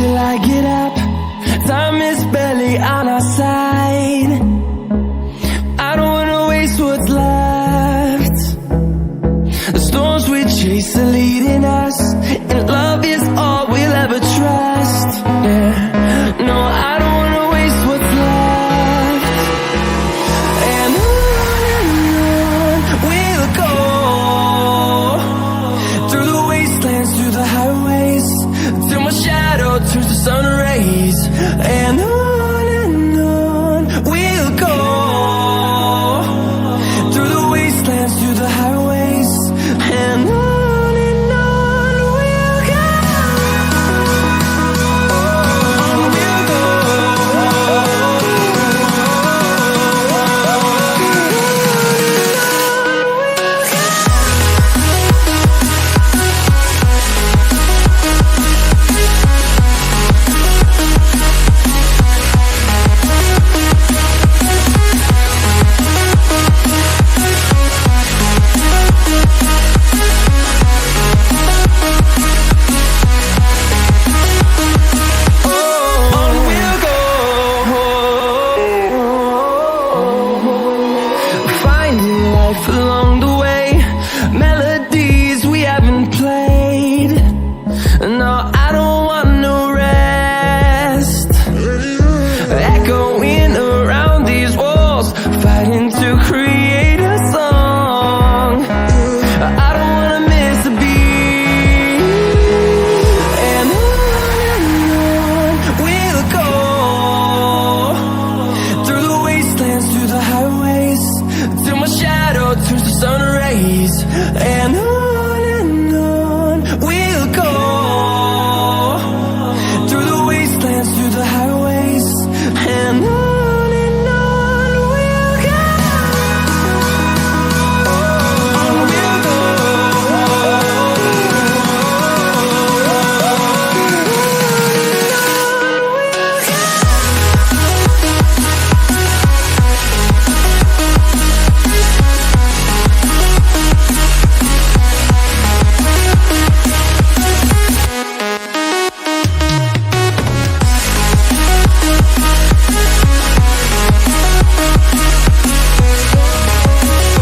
till I get up. Time is barely on our side. I don't wanna waste what's left. The storms we chase are leading us, and love is all we'll ever trust. Yeah, no, I don't wanna waste what's left. And on we'll go, through the wastelands, through the highways, till my shadow turns to sun rays. And on we'll go, through the wastelands, through the highways, and on we'll go. On we'll go. Finding life along the way, melodies we haven't played. No, I don't want no rest. Echoing around these walls, fighting to create a song. I don't wanna miss a beat. And on we'll go, through the wastelands, through the highways, till my shadow turns to sun rays. And